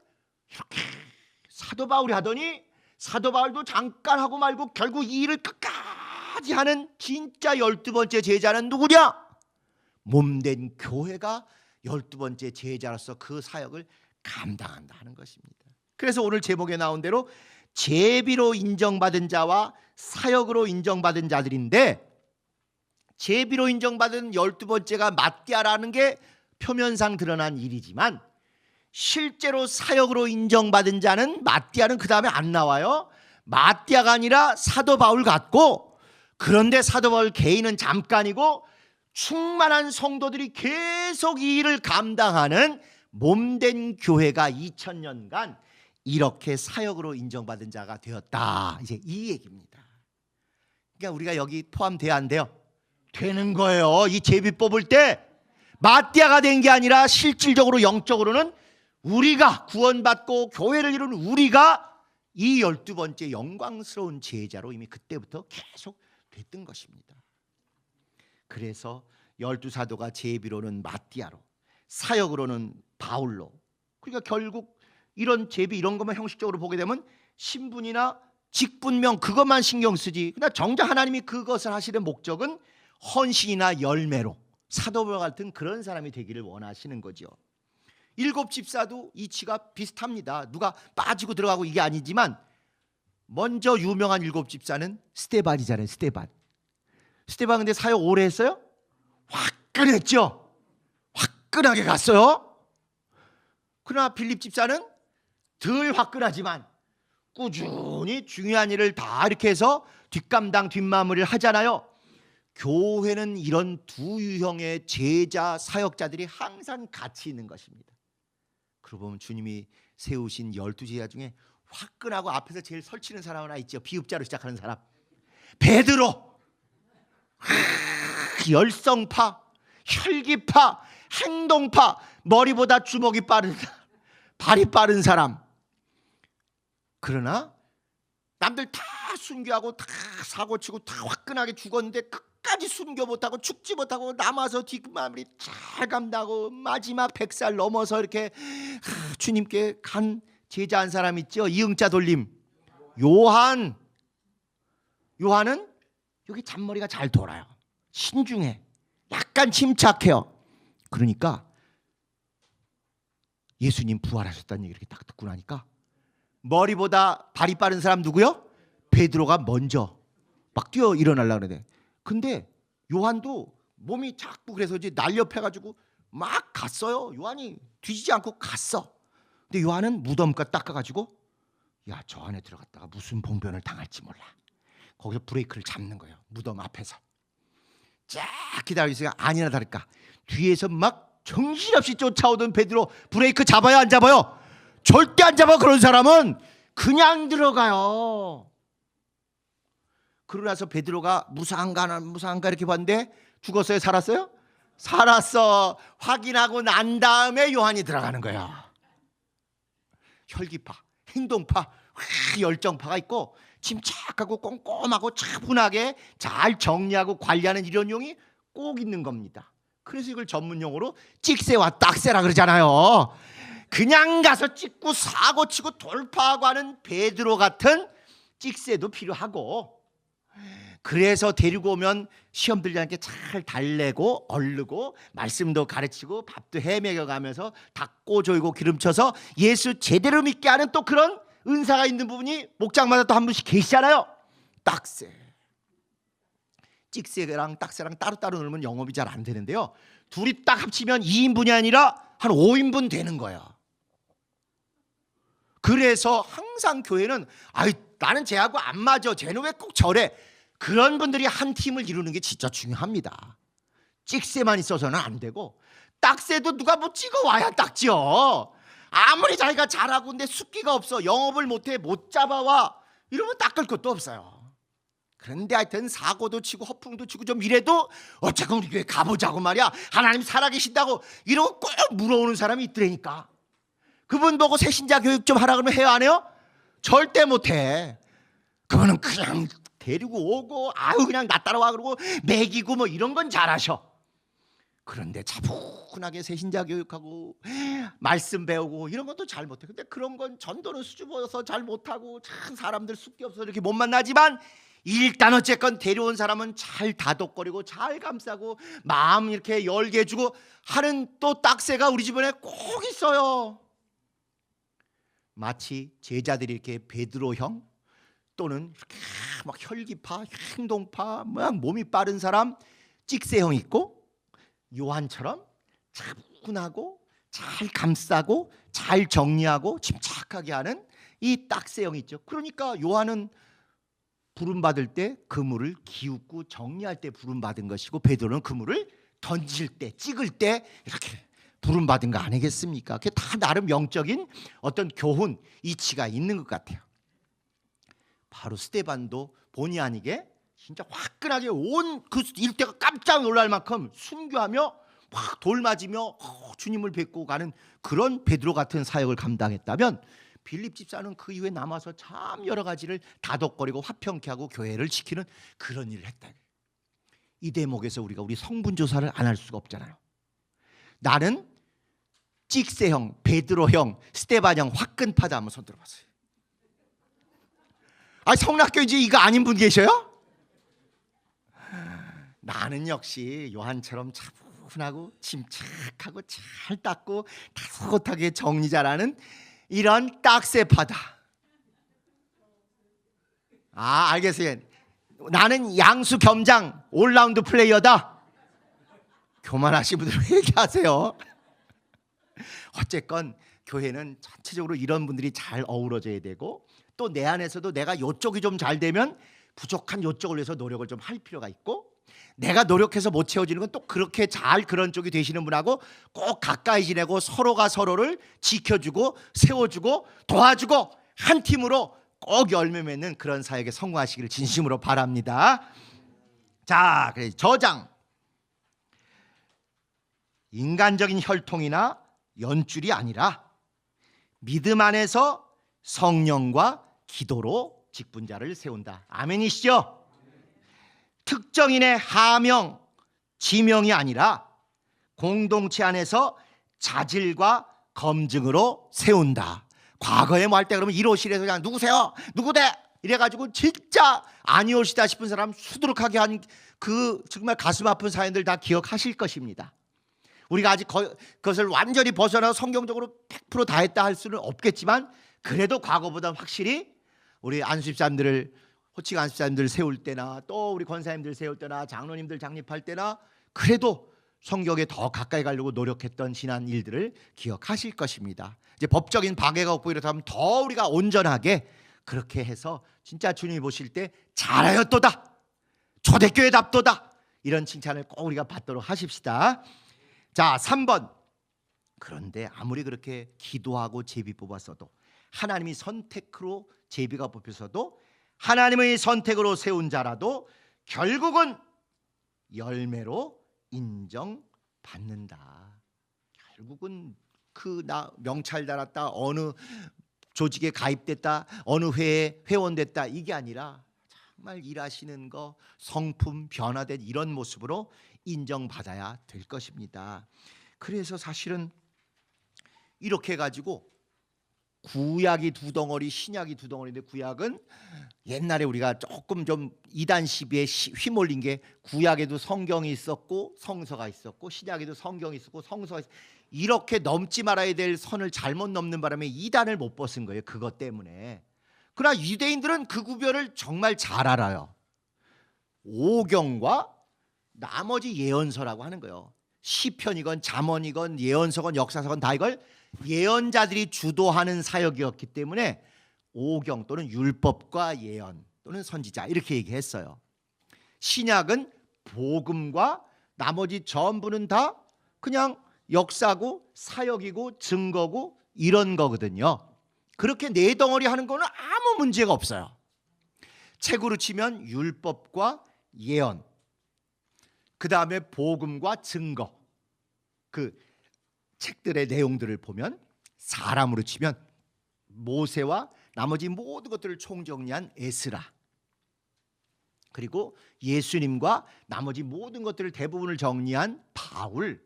이렇게 사도 바울이 하더니 사도 바울도 잠깐 하고 말고 결국 이 일을 끝까지 하는 진짜 12번째 제자는 누구냐? 몸된 교회가 12번째 제자로서 그 사역을 감당한다 하는 것입니다. 그래서 오늘 제목에 나온 대로 제비로 인정받은 자와 사역으로 인정받은 자들인데, 제비로 인정받은 12번째가 마띠아라는 게 표면상 드러난 일이지만 실제로 사역으로 인정받은 자는 마띠아는 그 다음에 안 나와요. 마띠아가 아니라 사도 바울 같고, 그런데 사도 바울 개인은 잠깐이고 충만한 성도들이 계속 이 일을 감당하는 몸된 교회가 2000년간 이렇게 사역으로 인정받은 자가 되었다. 이제 이 얘기입니다. 그러니까 우리가 여기 포함돼야 안 돼요? 되는 거예요. 이 제비 뽑을 때 마띠아가 된 게 아니라 실질적으로 영적으로는 우리가 구원받고 교회를 이루는 우리가 이 12번째 영광스러운 제자로 이미 그때부터 계속 됐던 것입니다. 그래서 12사도가 제비로는 마띠아로, 사역으로는 바울로, 그러니까 결국 이런 제비 이런 것만 형식적으로 보게 되면 신분이나 직분명 그것만 신경 쓰지, 그러나 정작 하나님이 그것을 하시는 목적은 헌신이나 열매로 사도바 같은 그런 사람이 되기를 원하시는 거죠. 7 집사도 이치가 비슷합니다. 누가 빠지고 들어가고 이게 아니지만 먼저 유명한 7 집사는 스데반이잖아요. 스데반 근데 사역 오래 했어요? 화끈했죠. 화끈하게 갔어요. 그러나 빌립 집사는 덜 화끈하지만 꾸준히 중요한 일을 다 이렇게 해서 뒷감당 뒷마무리를 하잖아요. 교회는 이런 두 유형의 제자 사역자들이 항상 같이 있는 것입니다. 그러고 보면 주님이 세우신 12제자 중에 화끈하고 앞에서 제일 설치는 사람 하나 있죠. 비읍자로 시작하는 사람, 베드로. 열성파, 혈기파, 행동파, 머리보다 주먹이 빠른 사람, 발이 빠른 사람. 그러나 남들 다 순교하고 다 사고치고 다 화끈하게 죽었는데 끝까지 순교 못하고 죽지 못하고 남아서 뒷마무리 잘 감당하고 마지막 100살 넘어서 이렇게 주님께 간 제자 한 사람 있죠. 이응자 돌림, 요한은 여기 잔머리가 잘 돌아요. 신중해, 약간 침착해요. 그러니까 예수님 부활하셨다는 얘기를 딱 듣고 나니까 머리보다 발이 빠른 사람 누구요? 베드로가 먼저 막 뛰어 일어나려고 그러네. 근데 요한도 몸이 자꾸 그래서 이제 날렵해가지고 막 갔어요. 요한이 뒤지지 않고 갔어. 근데 요한은 무덤가 닦아가지고 야, 저 안에 들어갔다가 무슨 봉변을 당할지 몰라. 거기서 브레이크를 잡는 거예요. 무덤 앞에서 쫙 기다리고 있으니까 아니나 다를까 뒤에서 막 정신없이 쫓아오던 베드로 브레이크 잡아요 안 잡아요? 절대 안 잡아. 그런 사람은 그냥 들어가요. 그러고 나서 베드로가 무사한가 이렇게 봤는데 죽었어요? 살았어요? 살았어. 확인하고 난 다음에 요한이 들어가는 거야. 혈기파, 행동파, 열정파가 있고 침착하고 꼼꼼하고 차분하게 잘 정리하고 관리하는 이런 용이 꼭 있는 겁니다. 그래서 이걸 전문용어로 찍새와 딱새라 그러잖아요. 그냥 가서 찍고 사고치고 돌파하고 하는 베드로 같은 찍새도 필요하고, 그래서 데리고 오면 시험 들지 않게 잘 달래고 얼르고 말씀도 가르치고 밥도 해먹여가면서 닦고 조이고 기름쳐서 예수 제대로 믿게 하는 또 그런 은사가 있는 부분이 목장마다 또 한 분씩 계시잖아요. 딱새, 찍새랑 딱새랑 따로따로 놀면 영업이 잘 안 되는데요, 둘이 딱 합치면 2인분이 아니라 한 5인분 되는 거예요. 그래서 항상 교회는 나는 쟤하고 안 맞아, 쟤는 왜 꼭 저래, 그런 분들이 한 팀을 이루는 게 진짜 중요합니다. 찍새만 있어서는 안 되고, 딱새도 누가 뭐 찍어와야 닦죠. 아무리 자기가 잘하고 근데 숫기가 없어, 영업을 못해, 못 잡아와, 이러면 닦을 것도 없어요. 그런데 하여튼 사고도 치고 허풍도 치고 좀 이래도 어쨌건 우리 교회 가보자고 말이야, 하나님 살아계신다고 이러고 꼭 물어오는 사람이 있더라니까. 그분 보고 새신자 교육 좀 하라 그러면 해요 안 해요? 절대 못해. 그분은 그냥 데리고 오고 그냥 나 따라와 그러고 먹이고 뭐 이런 건 잘하셔. 그런데 차분하게 새신자 교육하고 말씀 배우고 이런 것도 잘 못해. 근데 그런 건 전도는 수줍어서 잘 못하고 참 사람들 숙기 없어서 이렇게 못 만나지만 일단 어쨌건 데려온 사람은 잘 다독거리고 잘 감싸고 마음 이렇게 열게 해주고 하는 또 딱새가 우리 주변에 꼭 있어요. 마치 제자들이 이렇게 베드로 형 또는 이렇게 막 혈기파, 행동파, 막 몸이 빠른 사람 찍새 형 있고 요한처럼 차분하고 잘 감싸고 잘 정리하고 침착하게 하는 이 딱새형 있죠. 그러니까 요한은 부름받을 때 그물을 기웃고 정리할 때 부름받은 것이고 베드로는 그물을 던질 때 찍을 때 이렇게 부름받은 거 아니겠습니까? 그게 다 나름 영적인 어떤 교훈 이치가 있는 것 같아요. 바로 스데반도 본의 아니게 진짜 화끈하게 온 그 일대가 깜짝 놀랄 만큼 순교하며 막 돌 맞으며 주님을 뵙고 가는 그런 베드로 같은 사역을 감당했다면 빌립 집사는 그 이후에 남아서 참 여러 가지를 다독거리고 화평케 하고 교회를 지키는 그런 일을 했다. 이 대목에서 우리가 우리 성분 조사를 안 할 수가 없잖아요. 나는 찍새형, 베드로형, 스데반형 화끈파다 한번 손 들어봤어요. 아, 성락교인지 이거 아닌 분 계셔요? 나는 역시 요한처럼 차분하고 침착하고 잘 닦고 다소곳하게 정리 잘하는 이런 딱새파다. 아, 알겠어요. 나는 양수 겸장 올라운드 플레이어다. 교만하신 분들 왜 얘기하세요? 어쨌건 교회는 전체적으로 이런 분들이 잘 어우러져야 되고 또 내 안에서도 내가 요쪽이 좀 잘 되면 부족한 요쪽을 위해서 노력을 좀 할 필요가 있고 내가 노력해서 못 채워지는 건 또 그렇게 잘 그런 쪽이 되시는 분하고 꼭 가까이 지내고 서로가 서로를 지켜주고 세워주고 도와주고 한 팀으로 꼭 열매 맺는 그런 사역에 성공하시기를 진심으로 바랍니다. 자, 그래서 저장 인간적인 혈통이나 연줄이 아니라 믿음 안에서 성령과 기도로 직분자를 세운다. 아멘이시죠? 특정인의 하명, 지명이 아니라 공동체 안에서 자질과 검증으로 세운다. 과거에 뭐 할 때 그러면 1호실에서 그냥 누구세요? 누구대? 이래가지고 진짜 아니오시다 싶은 사람 수두룩하게 한 그 정말 가슴 아픈 사연들 다 기억하실 것입니다. 우리가 아직 그것을 완전히 벗어나 성경적으로 100% 다 했다 할 수는 없겠지만 그래도 과거보다 확실히 우리 안수집사님들을 호칭 안수집사님들 세울 때나 또 우리 권사님들 세울 때나 장로님들 장립할 때나 그래도 성경에 더 가까이 가려고 노력했던 지난 일들을 기억하실 것입니다. 이제 법적인 방해가 없고 이렇다면 더 우리가 온전하게 그렇게 해서 진짜 주님이 보실 때 잘하였도다, 초대교회답도다, 이런 칭찬을 꼭 우리가 받도록 하십시다. 자, 3번. 그런데 아무리 그렇게 기도하고 제비 뽑았어도 하나님이 선택으로 제비가 뽑혀서도 하나님의 선택으로 세운 자라도 결국은 열매로 인정받는다. 결국은 그 나 명찰 달았다, 어느 조직에 가입됐다, 어느 회에 회원됐다, 이게 아니라 정말 일하시는 거 성품 변화된 이런 모습으로 인정받아야 될 것입니다. 그래서 사실은 이렇게 해가지고 구약이 두 덩어리, 신약이 두 덩어리인데 구약은 옛날에 우리가 조금 좀 이단 시비에 휘몰린 게 구약에도 성경이 있었고 성서가 있었고 신약에도 성경이 있었고 성서가 있었고 이렇게 넘지 말아야 될 선을 잘못 넘는 바람에 이단을 못 벗은 거예요. 그것 때문에. 그러나 유대인들은 그 구별을 정말 잘 알아요. 오경과 나머지 예언서라고 하는 거예요. 시편이건 잠언이건 예언서건 역사서건 다 이걸 예언자들이 주도하는 사역이었기 때문에 오경 또는 율법과 예언 또는 선지자 이렇게 얘기했어요. 신약은 복음과 나머지 전부는 다 그냥 역사고 사역이고 증거고 이런 거거든요. 그렇게 네 덩어리 하는 거는 아무 문제가 없어요. 책으로 치면 율법과 예언, 그 다음에 복음과 증거, 그 책들의 내용들을 보면 사람으로 치면 모세와 나머지 모든 것들을 총정리한 에스라, 그리고 예수님과 나머지 모든 것들을 대부분을 정리한 바울.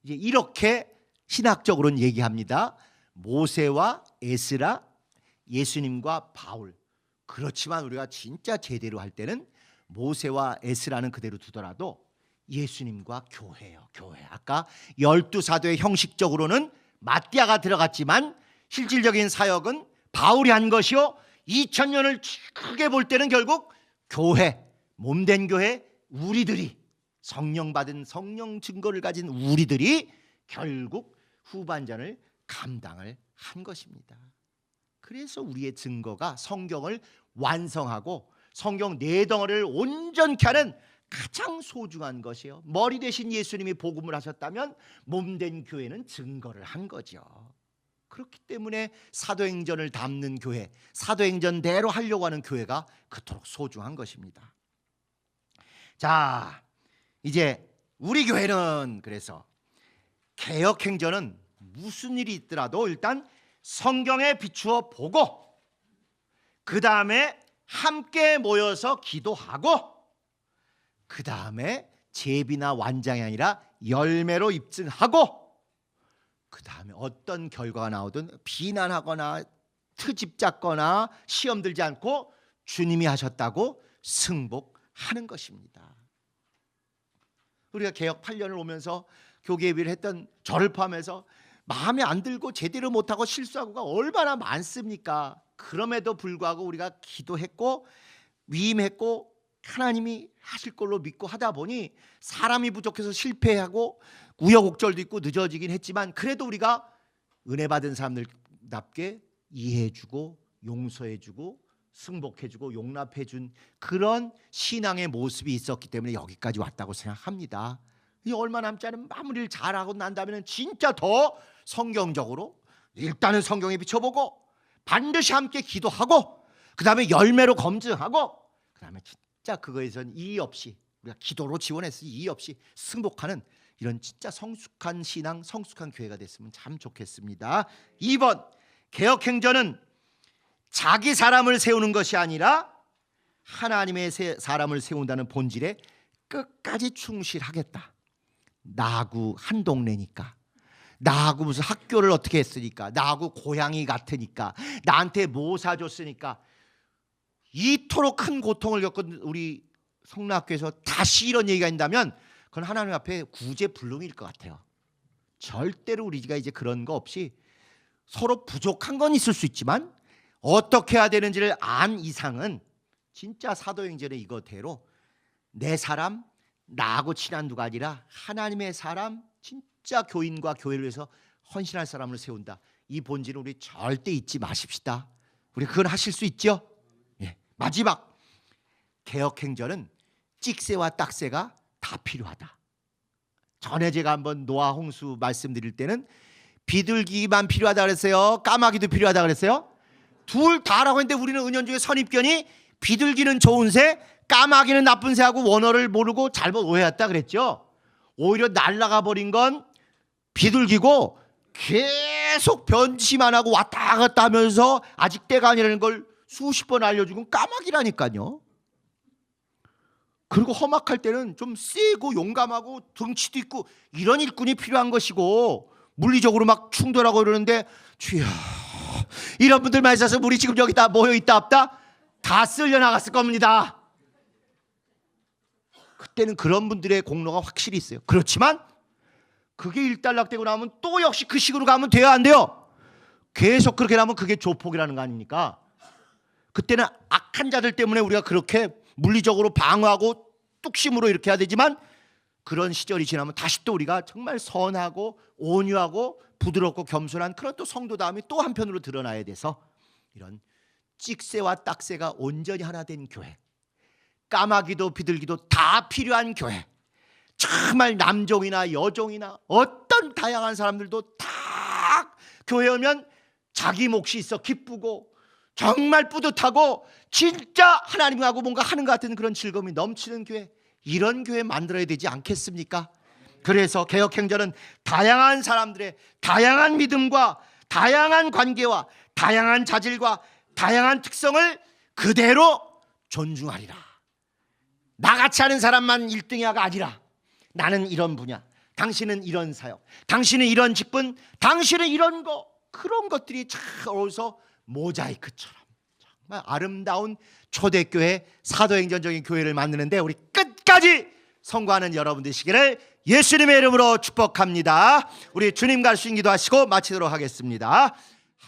이제 이렇게 신학적으로는 얘기합니다. 모세와 에스라, 예수님과 바울. 그렇지만 우리가 진짜 제대로 할 때는 모세와 에스라는 그대로 두더라도 예수님과 교회예요. 교회. 아까 12사도의 형식적으로는 마띠아가 들어갔지만 실질적인 사역은 바울이 한 것이요, 2000년을 크게 볼 때는 결국 교회, 몸된 교회, 우리들이 성령 받은, 성령 증거를 가진 우리들이 결국 후반전을 감당을 한 것입니다. 그래서 우리의 증거가 성경을 완성하고 성경 네 덩어리를 온전케 하는 가장 소중한 것이에요. 머리 대신 예수님이 복음을 하셨다면 몸된 교회는 증거를 한 거죠. 그렇기 때문에 사도행전을 담는 교회, 사도행전대로 하려고 하는 교회가 그토록 소중한 것입니다. 자, 이제 우리 교회는 그래서 개역행전은 무슨 일이 있더라도 일단 성경에 비추어 보고, 그 다음에 함께 모여서 기도하고, 그 다음에 제비나 완장이 아니라 열매로 입증하고, 그 다음에 어떤 결과가 나오든 비난하거나 트집 잡거나 시험 들지 않고 주님이 하셨다고 승복하는 것입니다. 우리가 개역 8년을 오면서 교계 예비를 했던 저를 포함해서 마음에 안 들고 제대로 못하고 실수하고가 얼마나 많습니까? 그럼에도 불구하고 우리가 기도했고 위임했고 하나님이 하실 걸로 믿고 하다 보니 사람이 부족해서 실패하고 우여곡절도 있고 늦어지긴 했지만 그래도 우리가 은혜 받은 사람들답게 이해해주고 용서해주고 승복해주고 용납해준 그런 신앙의 모습이 있었기 때문에 여기까지 왔다고 생각합니다. 얼마 남지 않은 마무리를 잘하고 난 다음에는 진짜 더 성경적으로 일단은 성경에 비춰보고 반드시 함께 기도하고 그 다음에 열매로 검증하고 그 다음에 진짜 그거에선 이의 없이 우리가 기도로 지원해서 이의 없이 승복하는 이런 진짜 성숙한 신앙, 성숙한 교회가 됐으면 참 좋겠습니다. 2번, 개역행전은 자기 사람을 세우는 것이 아니라 하나님의 사람을 세운다는 본질에 끝까지 충실하겠다. 나하고 한 동네니까, 나하고 무슨 학교를 어떻게 했으니까, 나하고 고향이 같으니까, 나한테 뭐 사줬으니까, 이토록 큰 고통을 겪은 우리 성락교에서 다시 이런 얘기가 있다면 그건 하나님 앞에 구제불능일 것 같아요. 절대로 우리가 이제 그런 거 없이 서로 부족한 건 있을 수 있지만 어떻게 해야 되는지를 안 이상은 진짜 사도행전의 이거대로 내 사람, 나하고 친한 누가 아니라 하나님의 사람, 진짜 교인과 교회를 위해서 헌신할 사람을 세운다. 이 본질은 우리 절대 잊지 마십시다. 우리 그건 하실 수 있죠? 예. 마지막, 개역행전은 찍새와 딱새가 다 필요하다. 전에 제가 한번 노아 홍수 말씀드릴 때는 비둘기만 필요하다 그랬어요? 까마귀도 필요하다 그랬어요? 둘 다라고 했는데 우리는 은연중에 선입견이 비둘기는 좋은 새, 까마귀는 나쁜 새하고 원어를 모르고 잘못 오해했다 그랬죠. 오히려 날아가 버린 건 비둘기고 계속 변치만 하고 왔다 갔다 하면서 아직 때가 아니라는 걸 수십 번 알려주고 까마귀라니까요. 그리고 험악할 때는 좀 세고 용감하고 덩치도 있고 이런 일꾼이 필요한 것이고, 물리적으로 막 충돌하고 그러는데 주여, 이런 분들만 있어서 우리 지금 여기다 모여있다 없다? 다 쓸려 나갔을 겁니다. 그때는 그런 분들의 공로가 확실히 있어요. 그렇지만 그게 일단락되고 나면 또 역시 그 식으로 가면 돼요, 안 돼요? 계속 그렇게 나면 그게 조폭이라는 거 아닙니까? 그때는 악한 자들 때문에 우리가 그렇게 물리적으로 방어하고 뚝심으로 이렇게 해야 되지만 그런 시절이 지나면 다시 또 우리가 정말 선하고 온유하고 부드럽고 겸손한 그런 또 성도다움이 또 한편으로 드러나야 돼서 이런 찍새와 딱새가 온전히 하나 된 교회, 까마귀도 비둘기도 다 필요한 교회, 정말 남종이나 여종이나 어떤 다양한 사람들도 다 교회 오면 자기 몫이 있어 기쁘고 정말 뿌듯하고 진짜 하나님하고 뭔가 하는 것 같은 그런 즐거움이 넘치는 교회, 이런 교회 만들어야 되지 않겠습니까? 그래서 개역행전은 다양한 사람들의 다양한 믿음과 다양한 관계와 다양한 자질과 다양한 특성을 그대로 존중하리라. 나같이 하는 사람만 1등이야가 아니라 나는 이런 분야, 당신은 이런 사역, 당신은 이런 직분, 당신은 이런 거, 그런 것들이 잘 어울려서 모자이크처럼 정말 아름다운 초대교회, 사도행전적인 교회를 만드는데 우리 끝까지 성공하는 여러분 되시기를 예수님의 이름으로 축복합니다. 우리 주님 가르치신 기도하시고 마치도록 하겠습니다.